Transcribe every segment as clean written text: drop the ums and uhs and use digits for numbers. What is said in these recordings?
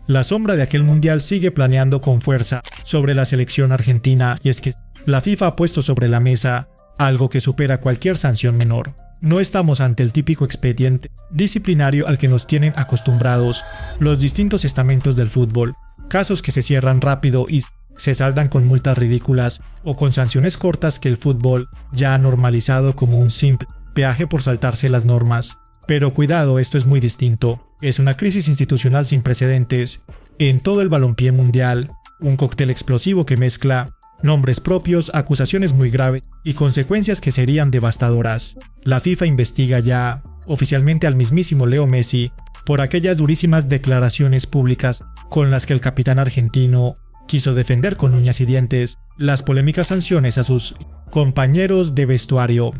La sombra de aquel mundial sigue planeando con fuerza sobre la selección argentina, y es que la FIFA ha puesto sobre la mesa algo que supera cualquier sanción menor. No estamos ante el típico expediente disciplinario al que nos tienen acostumbrados los distintos estamentos del fútbol, casos que se cierran rápido y se saldan con multas ridículas o con sanciones cortas que el fútbol ya ha normalizado como un simple peaje por saltarse las normas. Pero cuidado, esto es muy distinto. Es una crisis institucional sin precedentes en todo el balompié mundial, un cóctel explosivo que mezcla nombres propios, acusaciones muy graves y consecuencias que serían devastadoras. La FIFA investiga ya oficialmente al mismísimo Leo Messi por aquellas durísimas declaraciones públicas con las que el capitán argentino quiso defender con uñas y dientes las polémicas sanciones a sus compañeros de vestuario,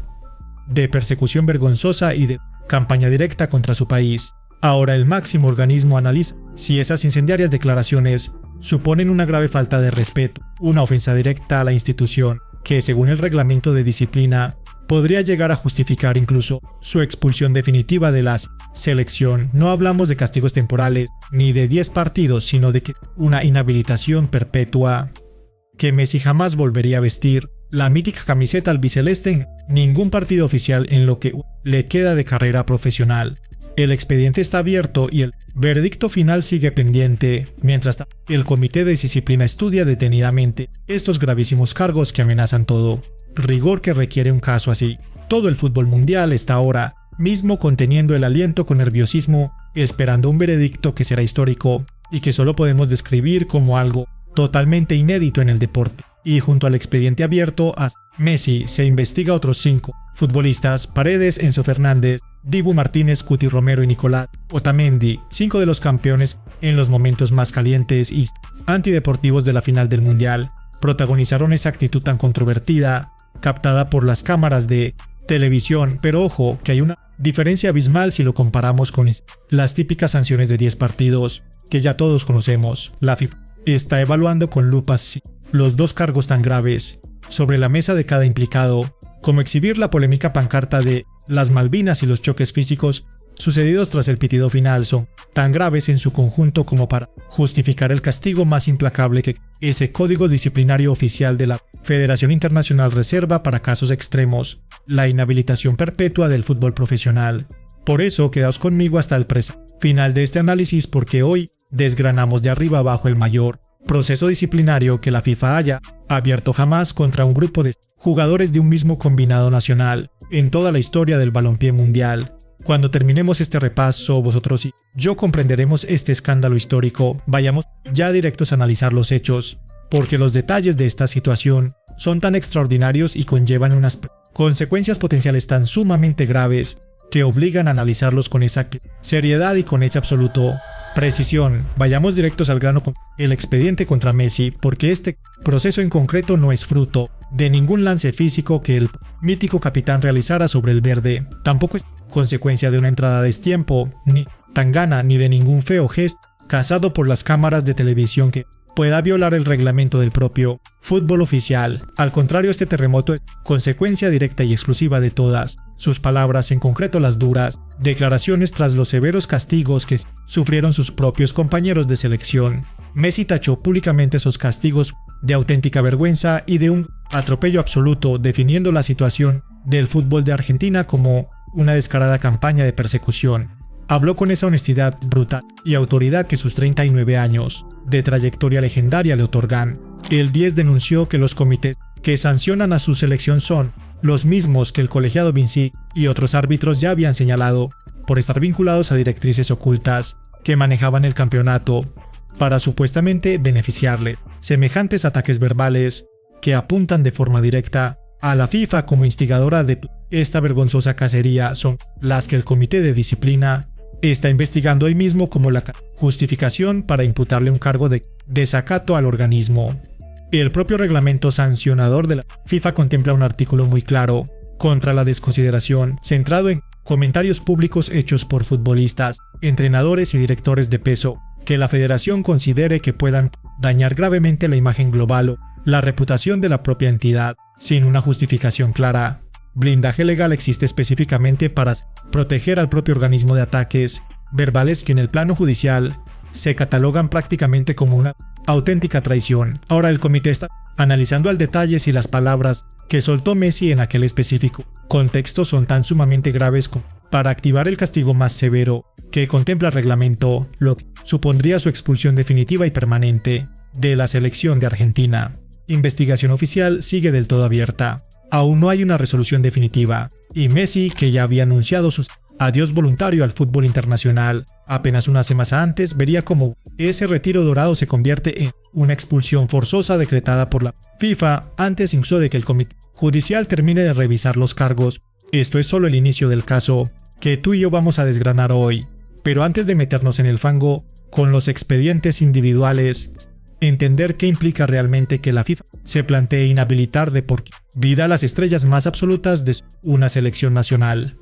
de persecución vergonzosa y de campaña directa contra su país. Ahora el máximo organismo analiza si esas incendiarias declaraciones suponen una grave falta de respeto, una ofensa directa a la institución, que según el reglamento de disciplina podría llegar a justificar incluso su expulsión definitiva de la selección. No hablamos de castigos temporales ni de 10 partidos, sino de una inhabilitación perpetua, que Messi jamás volvería a vestir la mítica camiseta albiceleste en ningún partido oficial en lo que le queda de carrera profesional. El expediente está abierto y el veredicto final sigue pendiente, mientras el comité de disciplina estudia detenidamente estos gravísimos cargos que amenazan todo rigor que requiere un caso así. Todo el fútbol mundial está ahora mismo conteniendo el aliento con nerviosismo, esperando un veredicto que será histórico y que solo podemos describir como algo totalmente inédito en el deporte. Y junto al expediente abierto a Messi se investiga a otros 5 futbolistas: Paredes, Enzo Fernández, Dibu Martínez, Cuti Romero y Nicolás Otamendi, 5 de los campeones en los momentos más calientes y antideportivos de la final del mundial, protagonizaron esa actitud tan controvertida, captada por las cámaras de televisión. Pero ojo, que hay una diferencia abismal si lo comparamos con las típicas sanciones de 10 partidos que ya todos conocemos. La FIFA está evaluando con lupas los 2 cargos tan graves sobre la mesa de cada implicado, como exhibir la polémica pancarta de las Malvinas y los choques físicos sucedidos tras el pitido final son tan graves en su conjunto como para justificar el castigo más implacable que ese código disciplinario oficial de la Federación Internacional reserva para casos extremos: la inhabilitación perpetua del fútbol profesional. Por eso, quedaos conmigo hasta el final de este análisis, porque hoy desgranamos de arriba abajo el mayor proceso disciplinario que la FIFA haya abierto jamás contra un grupo de jugadores de un mismo combinado nacional en toda la historia del balompié mundial. Cuando terminemos este repaso, vosotros y yo comprenderemos este escándalo histórico. Vayamos ya directos a analizar los hechos, porque los detalles de esta situación son tan extraordinarios y conllevan unas consecuencias potenciales tan sumamente graves que obligan a analizarlos con esa seriedad y con esa absoluta precisión. Vayamos directos al grano con el expediente contra Messi, porque este proceso en concreto no es fruto de ningún lance físico que el mítico capitán realizara sobre el verde, tampoco es consecuencia de una entrada a destiempo, ni tangana, ni de ningún feo gesto cazado por las cámaras de televisión que pueda violar el reglamento del propio fútbol oficial. Al contrario, este terremoto es consecuencia directa y exclusiva de todas sus palabras, en concreto las duras declaraciones tras los severos castigos que sufrieron sus propios compañeros de selección. Messi tachó públicamente esos castigos de auténtica vergüenza y de un atropello absoluto, definiendo la situación del fútbol de Argentina como una descarada campaña de persecución. Habló con esa honestidad brutal y autoridad que sus 39 años de trayectoria legendaria le otorgan. El 10 denunció que los comités que sancionan a su selección son los mismos que el colegiado Vinci y otros árbitros ya habían señalado por estar vinculados a directrices ocultas que manejaban el campeonato para supuestamente beneficiarle. Semejantes ataques verbales que apuntan de forma directa a la FIFA como instigadora de esta vergonzosa cacería son las que el comité de disciplina está investigando hoy mismo como la justificación para imputarle un cargo de desacato al organismo. El propio reglamento sancionador de la FIFA contempla un artículo muy claro contra la desconsideración, centrado en comentarios públicos hechos por futbolistas, entrenadores y directores de peso que la federación considere que puedan dañar gravemente la imagen global o la reputación de la propia entidad, sin una justificación clara. Blindaje legal existe específicamente para proteger al propio organismo de ataques verbales que en el plano judicial se catalogan prácticamente como una auténtica traición. Ahora el comité está analizando al detalle si las palabras que soltó Messi en aquel específico contexto son tan sumamente graves como para activar el castigo más severo que contempla el reglamento, lo que supondría su expulsión definitiva y permanente de la selección de Argentina. Investigación oficial sigue del todo abierta. Aún no hay una resolución definitiva, y Messi, que ya había anunciado su adiós voluntario al fútbol internacional apenas una semana antes, vería cómo ese retiro dorado se convierte en una expulsión forzosa decretada por la FIFA antes incluso de que el comité judicial termine de revisar los cargos. Esto es solo el inicio del caso que tú y yo vamos a desgranar hoy. Pero antes de meternos en el fango con los expedientes individuales, entender qué implica realmente que la FIFA se plantee inhabilitar de por vida a las estrellas más absolutas de una selección nacional.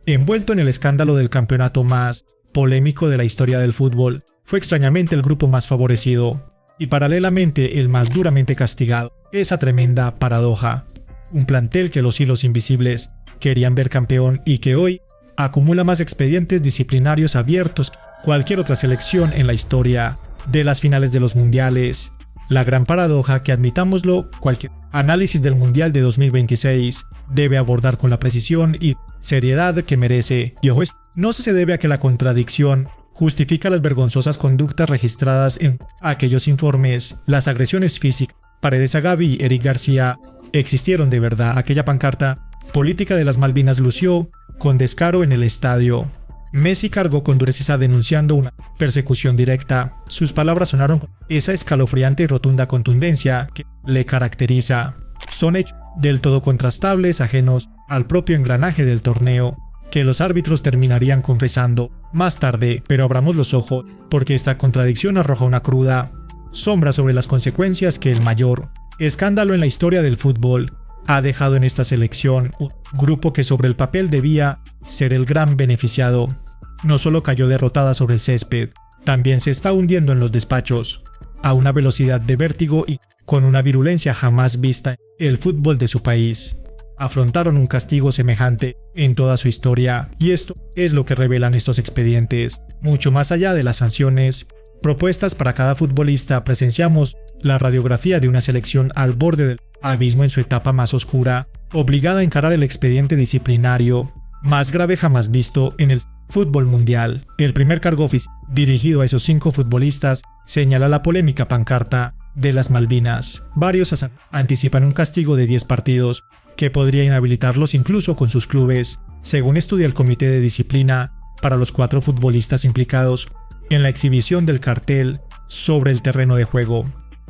Envuelto en el escándalo del campeonato más polémico de la historia del fútbol, fue extrañamente el grupo más favorecido y paralelamente el más duramente castigado. Esa tremenda paradoja. Un plantel que los hilos invisibles querían ver campeón y que hoy acumula más expedientes disciplinarios abiertos que cualquier otra selección en la historia de las finales de los mundiales. La gran paradoja que, admitámoslo, cualquier análisis del Mundial de 2026 debe abordar con la precisión y seriedad que merece. Y ojo, no se debe a que la contradicción justifica las vergonzosas conductas registradas en aquellos informes. Las agresiones físicas Paredes a Gavi y Eric García existieron de verdad. Aquella pancarta política de las Malvinas lució con descaro en el estadio. Messi cargó con dureza denunciando una persecución directa. Sus palabras sonaron con esa escalofriante y rotunda contundencia que le caracteriza. Son hechos del todo contrastables, ajenos al propio engranaje del torneo, que los árbitros terminarían confesando más tarde, pero abramos los ojos, porque esta contradicción arroja una cruda sombra sobre las consecuencias que el mayor escándalo en la historia del fútbol ha dejado en esta selección. Un grupo que sobre el papel debía ser el gran beneficiado, no solo cayó derrotada sobre el césped, también se está hundiendo en los despachos, a una velocidad de vértigo y con una virulencia jamás vista en el fútbol de su país. Afrontaron un castigo semejante en toda su historia, y esto es lo que revelan estos expedientes. Mucho más allá de las sanciones propuestas para cada futbolista, presenciamos la radiografía de una selección al borde del abismo en su etapa más oscura, obligada a encarar el expediente disciplinario más grave jamás visto en el fútbol mundial. El primer cargo oficial dirigido a esos 5 futbolistas señala la polémica pancarta de las Malvinas. Varios anticipan un castigo de 10 partidos que podría inhabilitarlos incluso con sus clubes, según estudia el comité de disciplina para los 4 futbolistas implicados en la exhibición del cartel sobre el terreno de juego.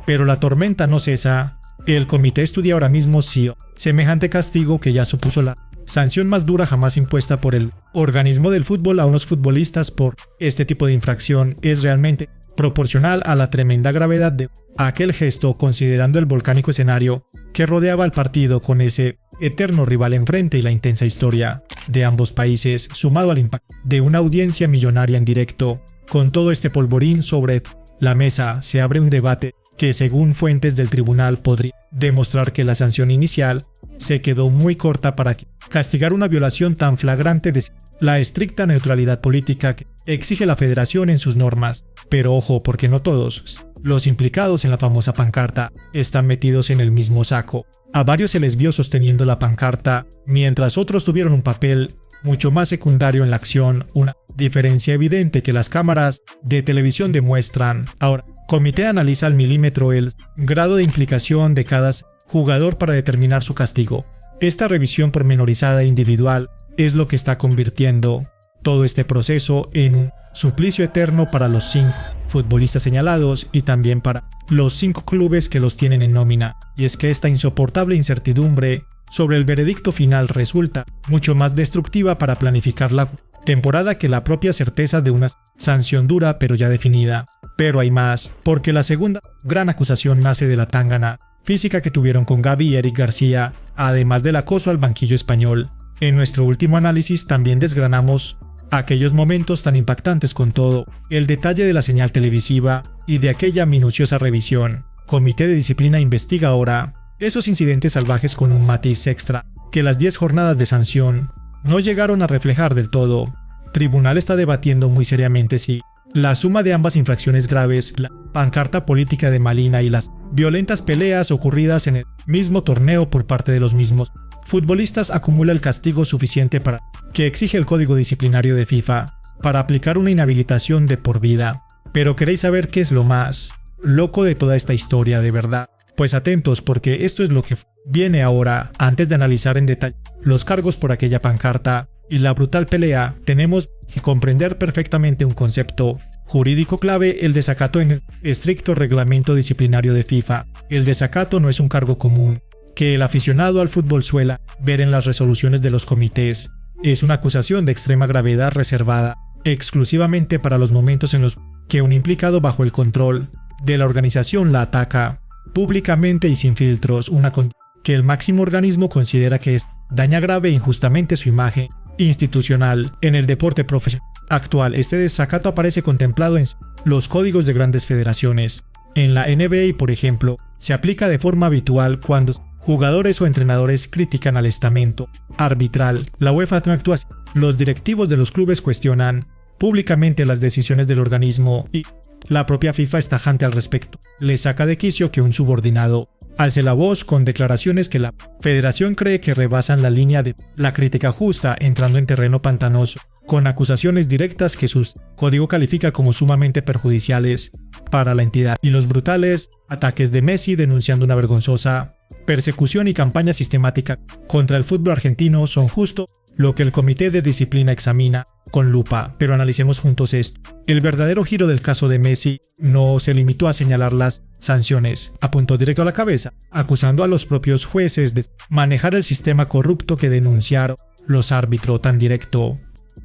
Pero la tormenta no cesa. El comité estudia ahora mismo si semejante castigo, que ya supuso la sanción más dura jamás impuesta por el organismo del fútbol a unos futbolistas por este tipo de infracción, es realmente proporcional a la tremenda gravedad de aquel gesto, considerando el volcánico escenario que rodeaba el partido con ese eterno rival enfrente y la intensa historia de ambos países, sumado al impacto de una audiencia millonaria en directo. Con todo este polvorín sobre la mesa, se abre un debate que, según fuentes del tribunal, podría demostrar que la sanción inicial se quedó muy corta para castigar una violación tan flagrante de la estricta neutralidad política que exige la federación en sus normas. Pero ojo, porque no todos los implicados en la famosa pancarta están metidos en el mismo saco. A varios se les vio sosteniendo la pancarta, mientras otros tuvieron un papel mucho más secundario en la acción, una diferencia evidente que las cámaras de televisión demuestran. Ahora, el comité analiza al milímetro el grado de implicación de cada jugador para determinar su castigo. Esta revisión pormenorizada e individual es lo que está convirtiendo todo este proceso en un suplicio eterno para los 5 futbolistas señalados y también para los 5 clubes que los tienen en nómina. Y es que esta insoportable incertidumbre sobre el veredicto final resulta mucho más destructiva para planificar la temporada que la propia certeza de una sanción dura pero ya definida. Pero hay más, porque la segunda gran acusación nace de la tángana física que tuvieron con Gavi y Eric García, además del acoso al banquillo español. En nuestro último análisis también desgranamos aquellos momentos tan impactantes con todo el detalle de la señal televisiva y de aquella minuciosa revisión. Comité de Disciplina investiga ahora esos incidentes salvajes con un matiz extra que las 10 jornadas de sanción no llegaron a reflejar del todo. Tribunal está debatiendo muy seriamente si La suma de ambas infracciones graves, la pancarta política de Malina y las violentas peleas ocurridas en el mismo torneo por parte de los mismos futbolistas acumula el castigo suficiente para que exige el código disciplinario de FIFA para aplicar una inhabilitación de por vida. Pero ¿queréis saber qué es lo más loco de toda esta historia de verdad? Pues atentos, porque esto es lo que viene ahora. Antes de analizar en detalle los cargos por aquella pancarta y la brutal pelea, tenemos que comprender perfectamente un concepto jurídico clave: el desacato en el estricto reglamento disciplinario de FIFA. El desacato no es un cargo común que el aficionado al fútbol suela ver en las resoluciones de los comités. Es una acusación de extrema gravedad reservada exclusivamente para los momentos en los que un implicado bajo el control de la organización la ataca públicamente y sin filtros, una conducta que el máximo organismo considera que daña grave e injustamente su imagen institucional. En el deporte profesional actual, este desacato aparece contemplado en los códigos de grandes federaciones. En la NBA, por ejemplo, se aplica de forma habitual cuando jugadores o entrenadores critican al estamento arbitral. La UEFA no actúa así. Los directivos de los clubes cuestionan públicamente las decisiones del organismo y la propia FIFA es tajante al respecto. Le saca de quicio que un subordinado alce la voz con declaraciones que la federación cree que rebasan la línea de la crítica justa, entrando en terreno pantanoso, con acusaciones directas que su código califica como sumamente perjudiciales para la entidad, y los brutales ataques de Messi denunciando una vergonzosa persecución y campaña sistemática contra el fútbol argentino son justo lo que el comité de disciplina examina con lupa. Pero analicemos juntos esto. El verdadero giro del caso de Messi no se limitó a señalar las sanciones, apuntó directo a la cabeza, acusando a los propios jueces de manejar el sistema corrupto que denunciaron los árbitros. Tan directo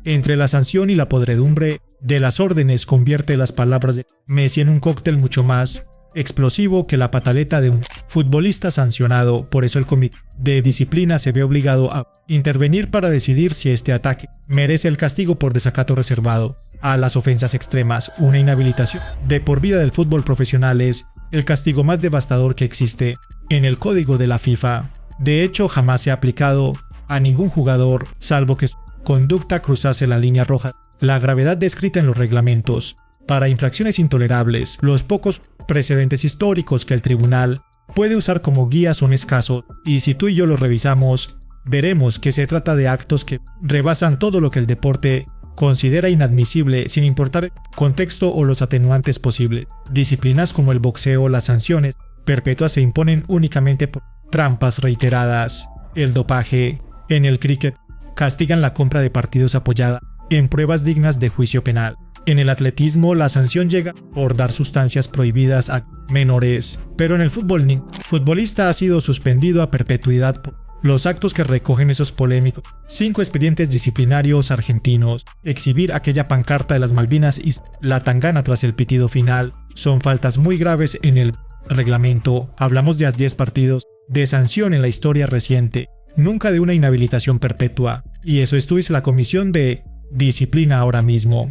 entre la sanción y la podredumbre de las órdenes convierte las palabras de Messi en un cóctel mucho más explosivo que la pataleta de un futbolista sancionado. Por eso el comité de disciplina se ve obligado a intervenir para decidir si este ataque merece el castigo por desacato reservado a las ofensas extremas. Una inhabilitación de por vida del fútbol profesional es el castigo más devastador que existe en el código de la FIFA. De hecho, jamás se ha aplicado a ningún jugador, salvo que su conducta cruzase la línea roja. La gravedad descrita en los reglamentos para infracciones intolerables, los pocos precedentes históricos que el tribunal puede usar como guía son escasos, y si tú y yo los revisamos, veremos que se trata de actos que rebasan todo lo que el deporte considera inadmisible, sin importar el contexto o los atenuantes posibles. Disciplinas como el boxeo, las sanciones perpetuas se imponen únicamente por trampas reiteradas. El dopaje en el cricket castigan la compra de partidos apoyada en pruebas dignas de juicio penal. En el atletismo, la sanción llega por dar sustancias prohibidas a menores, pero en el fútbol, ningún futbolista ha sido suspendido a perpetuidad por los actos que recogen esos polémicos 5 expedientes disciplinarios argentinos. Exhibir aquella pancarta de las Malvinas y la tangana tras el pitido final son faltas muy graves en el reglamento. Hablamos de 10 partidos de sanción en la historia reciente, nunca de una inhabilitación perpetua, y eso estuviese la comisión de disciplina ahora mismo.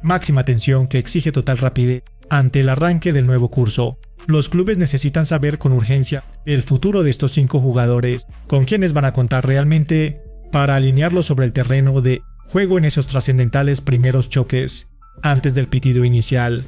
Máxima atención que exige total rapidez ante el arranque del nuevo curso. Los clubes necesitan saber con urgencia el futuro de estos 5 jugadores, con quienes van a contar realmente para alinearlos sobre el terreno de juego en esos trascendentales primeros choques antes del pitido inicial.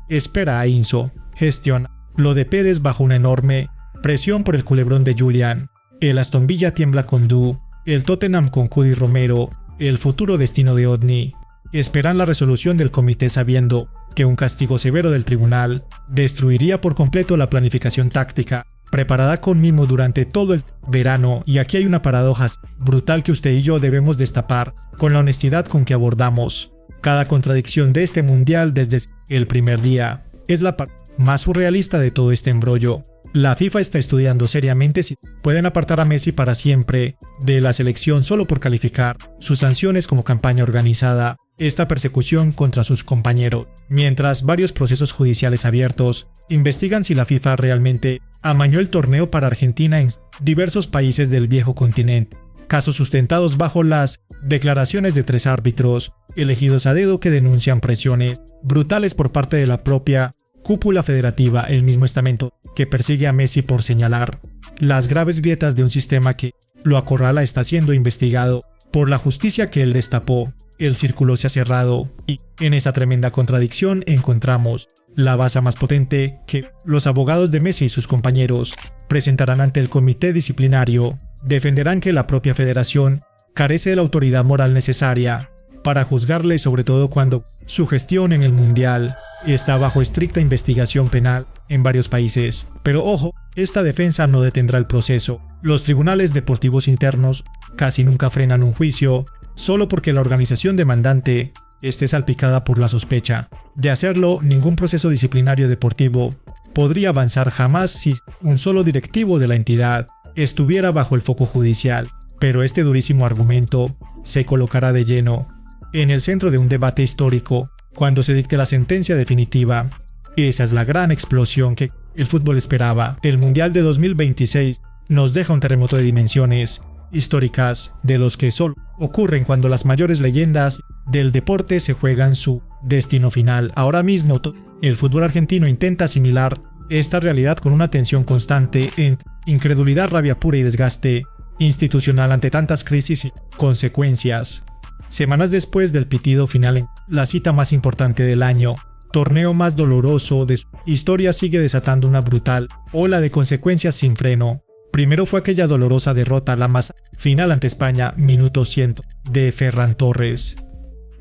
Espera a Inso, gestiona lo de Pérez bajo una enorme presión por el culebrón de Julian. El Aston Villa tiembla con Du, el Tottenham con Cudi Romero, el futuro destino de Odni. Esperan la resolución del comité sabiendo que un castigo severo del tribunal destruiría por completo la planificación táctica preparada con mimo durante todo el verano. Y aquí hay una paradoja brutal que usted y yo debemos destapar con la honestidad con que abordamos cada contradicción de este mundial desde el primer día. Es la parte más surrealista de todo este embrollo. La FIFA está estudiando seriamente si pueden apartar a Messi para siempre de la selección solo por calificar sus sanciones como campaña organizada. Esta persecución contra sus compañeros, mientras varios procesos judiciales abiertos investigan si la FIFA realmente amañó el torneo para Argentina en diversos países del viejo continente, casos sustentados bajo las declaraciones de 3 árbitros elegidos a dedo que denuncian presiones brutales por parte de la propia cúpula federativa, el mismo estamento que persigue a Messi por señalar las graves grietas de un sistema que lo acorrala está siendo investigado Por la justicia que él destapó, el círculo se ha cerrado y en esa tremenda contradicción encontramos la base más potente que los abogados de Messi y sus compañeros presentarán ante el comité disciplinario. Defenderán que la propia federación carece de la autoridad moral necesaria para juzgarle, sobre todo cuando su gestión en el Mundial está bajo estricta investigación penal en varios países. Pero ojo, esta defensa no detendrá el proceso. Los tribunales deportivos internos casi nunca frenan un juicio solo porque la organización demandante esté salpicada por la sospecha. De hacerlo, ningún proceso disciplinario deportivo podría avanzar jamás si un solo directivo de la entidad estuviera bajo el foco judicial. Pero este durísimo argumento se colocará de lleno en el centro de un debate histórico cuando se dicte la sentencia definitiva. Esa es la gran explosión que el fútbol esperaba. El Mundial de 2026 nos deja un terremoto de dimensiones históricas de los que solo ocurren cuando las mayores leyendas del deporte se juegan su destino final. Ahora mismo el fútbol argentino intenta asimilar esta realidad con una tensión constante en incredulidad, rabia pura y desgaste institucional ante tantas crisis y consecuencias. Semanas después del pitido final en la cita más importante del año, torneo más doloroso de su historia, sigue desatando una brutal ola de consecuencias sin freno. Primero fue aquella dolorosa derrota, la más final ante España, minuto 100, de Ferran Torres,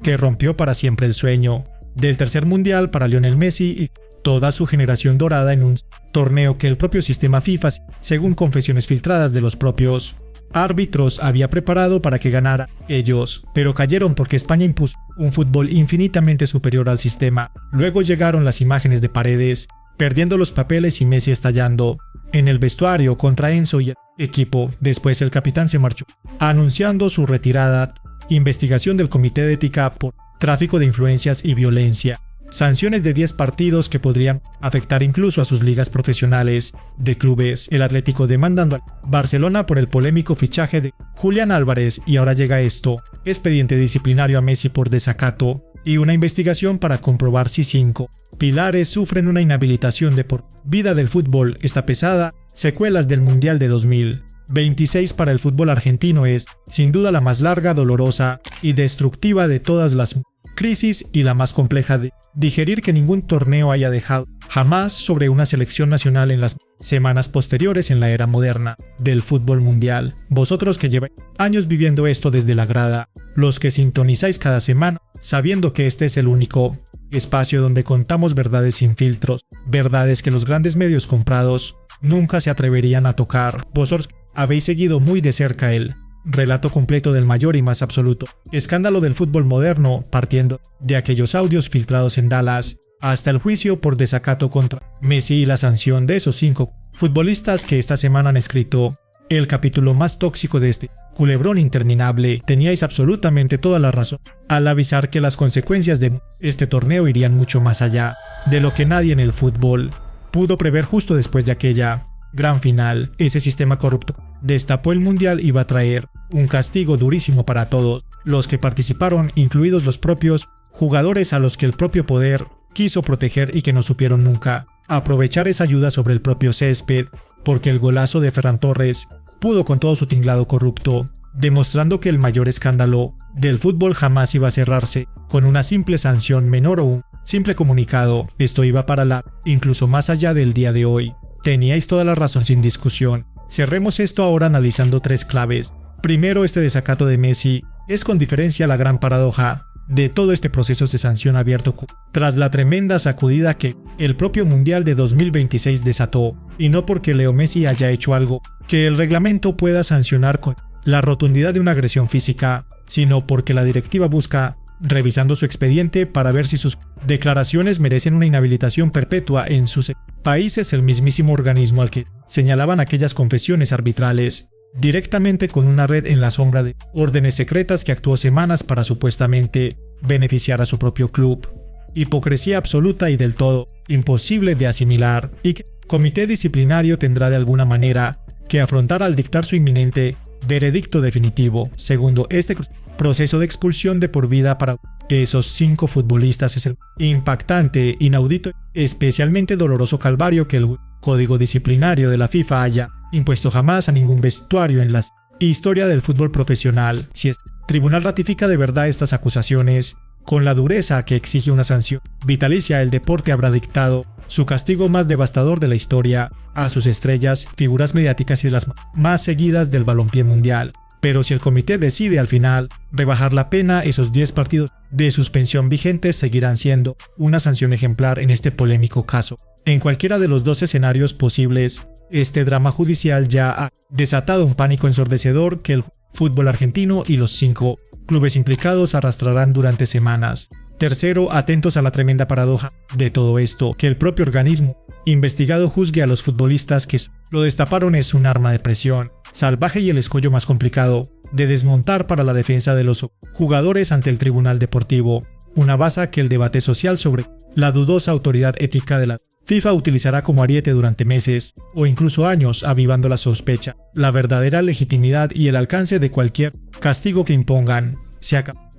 que rompió para siempre el sueño del tercer mundial para Lionel Messi y toda su generación dorada en un torneo que el propio sistema FIFA, según confesiones filtradas de los propios árbitros, había preparado para que ganara ellos, pero cayeron porque España impuso un fútbol infinitamente superior al sistema. Luego llegaron las imágenes de Paredes perdiendo los papeles y Messi estallando en el vestuario contra Enzo y el equipo. Después el capitán se marchó, anunciando su retirada. Investigación del Comité de Ética por tráfico de influencias y violencia. Sanciones de 10 partidos que podrían afectar incluso a sus ligas profesionales de clubes. El Atlético demandando al Barcelona por el polémico fichaje de Julián Álvarez. Y ahora llega esto: expediente disciplinario a Messi por desacato y una investigación para comprobar si 5 pilares sufren una inhabilitación de por vida del fútbol. Esta pesada secuelas del Mundial de 2026 para el fútbol argentino es, sin duda, la más larga, dolorosa y destructiva de todas las crisis y la más compleja de digerir que ningún torneo haya dejado jamás sobre una selección nacional en las semanas posteriores en la era moderna del fútbol mundial. Vosotros que lleváis años viviendo esto desde la grada, los que sintonizáis cada semana, sabiendo que este es el único espacio donde contamos verdades sin filtros, verdades que los grandes medios comprados nunca se atreverían a tocar. Vosotros habéis seguido muy de cerca el relato completo del mayor y más absoluto escándalo del fútbol moderno, partiendo de aquellos audios filtrados en Dallas hasta el juicio por desacato contra Messi y la sanción de esos 5 futbolistas que esta semana han escrito el capítulo más tóxico de este culebrón interminable. Teníais absolutamente toda la razón al avisar que las consecuencias de este torneo irían mucho más allá de lo que nadie en el fútbol pudo prever. Justo después de aquella gran final, ese sistema corrupto destapó el mundial y va a traer un castigo durísimo para todos los que participaron, incluidos los propios jugadores a los que el propio poder quiso proteger y que no supieron nunca aprovechar esa ayuda sobre el propio césped, porque el golazo de Ferran Torres pudo con todo su tinglado corrupto, demostrando que el mayor escándalo del fútbol jamás iba a cerrarse con una simple sanción menor o un simple comunicado. Esto iba para largo, incluso más allá del día de hoy. Teníais toda la razón sin discusión. Cerremos esto ahora analizando 3 claves. Primero, este desacato de Messi es con diferencia la gran paradoja de todo este proceso de sanción abierto tras la tremenda sacudida que el propio Mundial de 2026 desató, y no porque Leo Messi haya hecho algo que el reglamento pueda sancionar con la rotundidad de una agresión física, sino porque la directiva busca, revisando su expediente para ver si sus declaraciones merecen una inhabilitación perpetua en sus países, el mismísimo organismo al que señalaban aquellas confesiones arbitrales, directamente con una red en la sombra de órdenes secretas que actuó semanas para supuestamente beneficiar a su propio club. Hipocresía absoluta y del todo imposible de asimilar, y que el comité disciplinario tendrá de alguna manera que afrontar al dictar su inminente veredicto definitivo. Segundo, este proceso de expulsión de por vida para esos 5 futbolistas es el impactante, inaudito, especialmente doloroso calvario que el código disciplinario de la FIFA haya impuesto jamás a ningún vestuario en la historia del fútbol profesional. Si es tribunal ratifica de verdad estas acusaciones, con la dureza que exige una sanción vitalicia, el deporte habrá dictado su castigo más devastador de la historia a sus estrellas, figuras mediáticas y las más seguidas del balompié mundial. Pero si el comité decide al final rebajar la pena, esos 10 partidos de suspensión vigentes seguirán siendo una sanción ejemplar en este polémico caso. En cualquiera de los dos escenarios posibles, este drama judicial ya ha desatado un pánico ensordecedor que el fútbol argentino y los 5 clubes implicados arrastrarán durante semanas. Tercero, atentos a la tremenda paradoja de todo esto, que el propio organismo investigado juzgue a los futbolistas que lo destaparon es un arma de presión salvaje y el escollo más complicado de desmontar para la defensa de los jugadores ante el tribunal deportivo, una base que el debate social sobre la dudosa autoridad ética de la FIFA utilizará como ariete durante meses o incluso años, avivando la sospecha, la verdadera legitimidad y el alcance de cualquier castigo que impongan.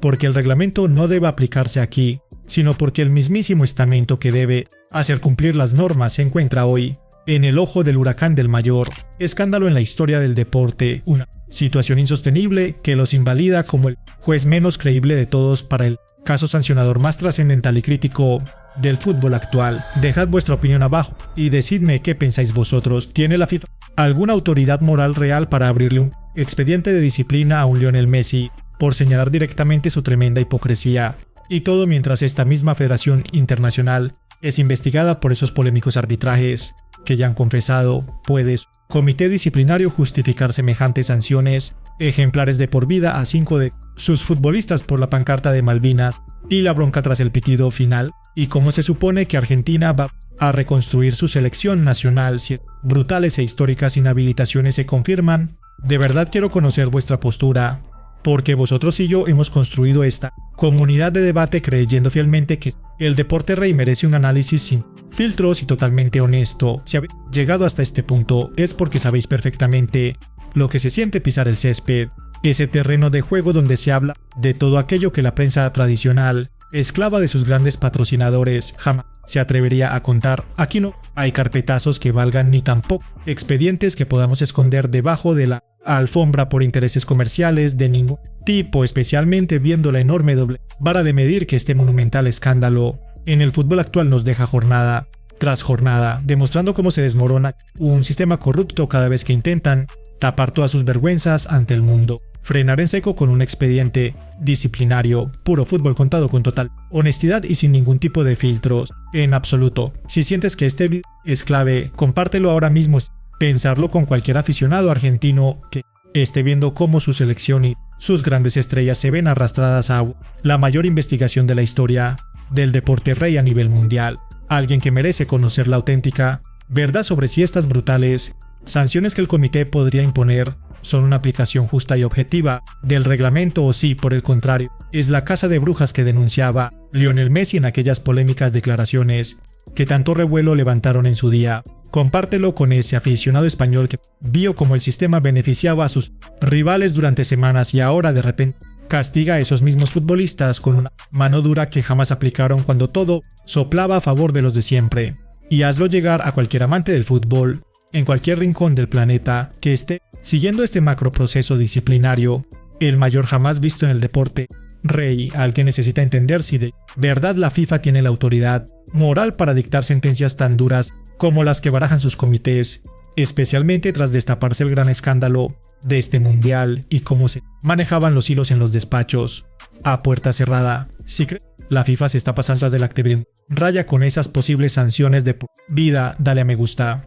Porque el reglamento no debe aplicarse aquí, sino porque el mismísimo estamento que debe hacer cumplir las normas se encuentra hoy en el ojo del huracán del mayor escándalo en la historia del deporte, una situación insostenible que los invalida como el juez menos creíble de todos para el caso sancionador más trascendental y crítico del fútbol actual. Dejad vuestra opinión abajo y decidme qué pensáis vosotros. ¿Tiene la FIFA alguna autoridad moral real para abrirle un expediente de disciplina a un Lionel Messi por señalar directamente su tremenda hipocresía? Y todo mientras esta misma Federación Internacional es investigada por esos polémicos arbitrajes que ya han confesado. ¿Puede su comité disciplinario justificar semejantes sanciones ejemplares de por vida a 5 de sus futbolistas por la pancarta de Malvinas y la bronca tras el pitido final? ¿Y cómo se supone que Argentina va a reconstruir su selección nacional si brutales e históricas inhabilitaciones se confirman? De verdad quiero conocer vuestra postura, porque vosotros y yo hemos construido esta comunidad de debate creyendo fielmente que el deporte rey merece un análisis sin filtros y totalmente honesto. Si habéis llegado hasta este punto es porque sabéis perfectamente lo que se siente pisar el césped, ese terreno de juego donde se habla de todo aquello que la prensa tradicional, esclava de sus grandes patrocinadores, jamás se atrevería a contar. Aquí no hay carpetazos que valgan ni tampoco expedientes que podamos esconder debajo de la alfombra por intereses comerciales de ningún tipo, especialmente viendo la enorme doble vara de medir que este monumental escándalo en el fútbol actual nos deja jornada tras jornada, demostrando cómo se desmorona un sistema corrupto cada vez que intentan tapar todas sus vergüenzas ante el mundo. Frenar en seco con un expediente disciplinario, puro fútbol contado con total honestidad y sin ningún tipo de filtros en absoluto. Si sientes que este video es clave, compártelo ahora mismo. Pensarlo con cualquier aficionado argentino que esté viendo cómo su selección y sus grandes estrellas se ven arrastradas a la mayor investigación de la historia del deporte rey a nivel mundial. Alguien que merece conocer la auténtica verdad sobre si estas brutales sanciones que el comité podría imponer son una aplicación justa y objetiva del reglamento o si, por el contrario, es la casa de brujas que denunciaba Lionel Messi en aquellas polémicas declaraciones que tanto revuelo levantaron en su día. Compártelo con ese aficionado español que vio cómo el sistema beneficiaba a sus rivales durante semanas y ahora de repente castiga a esos mismos futbolistas con una mano dura que jamás aplicaron cuando todo soplaba a favor de los de siempre. Y hazlo llegar a cualquier amante del fútbol en cualquier rincón del planeta que esté siguiendo este macro proceso disciplinario, el mayor jamás visto en el deporte rey, al que necesita entender si de verdad la FIFA tiene la autoridad moral para dictar sentencias tan duras como las que barajan sus comités, especialmente tras destaparse el gran escándalo de este mundial y cómo se manejaban los hilos en los despachos a puerta cerrada. Si la FIFA se está pasando del activismo, raya con esas posibles sanciones de por vida, dale a me gusta.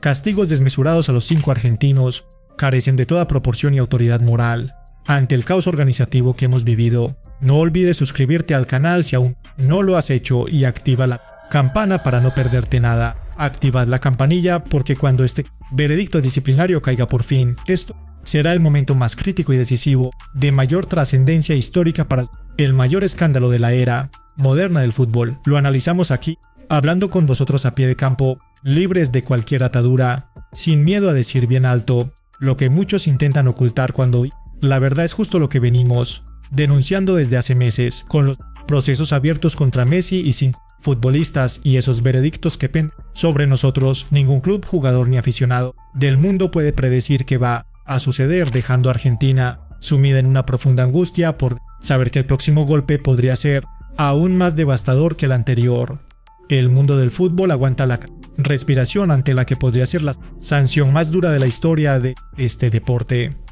Castigos desmesurados a los 5 argentinos carecen de toda proporción y autoridad moral. Ante el caos organizativo que hemos vivido, no olvides suscribirte al canal si aún no lo has hecho y activa la campana para no perderte nada. Activad la campanilla porque cuando este veredicto disciplinario caiga por fin, esto será el momento más crítico y decisivo, de mayor trascendencia histórica para el mayor escándalo de la era moderna del fútbol. Lo analizamos aquí, hablando con vosotros a pie de campo, libres de cualquier atadura, sin miedo a decir bien alto lo que muchos intentan ocultar cuando la verdad es justo lo que venimos denunciando desde hace meses, con los procesos abiertos contra Messi y 5 futbolistas y esos veredictos que penden sobre nosotros. Ningún club, jugador ni aficionado del mundo puede predecir qué va a suceder, dejando a Argentina sumida en una profunda angustia por saber que el próximo golpe podría ser aún más devastador que el anterior. El mundo del fútbol aguanta la respiración ante la que podría ser la sanción más dura de la historia de este deporte.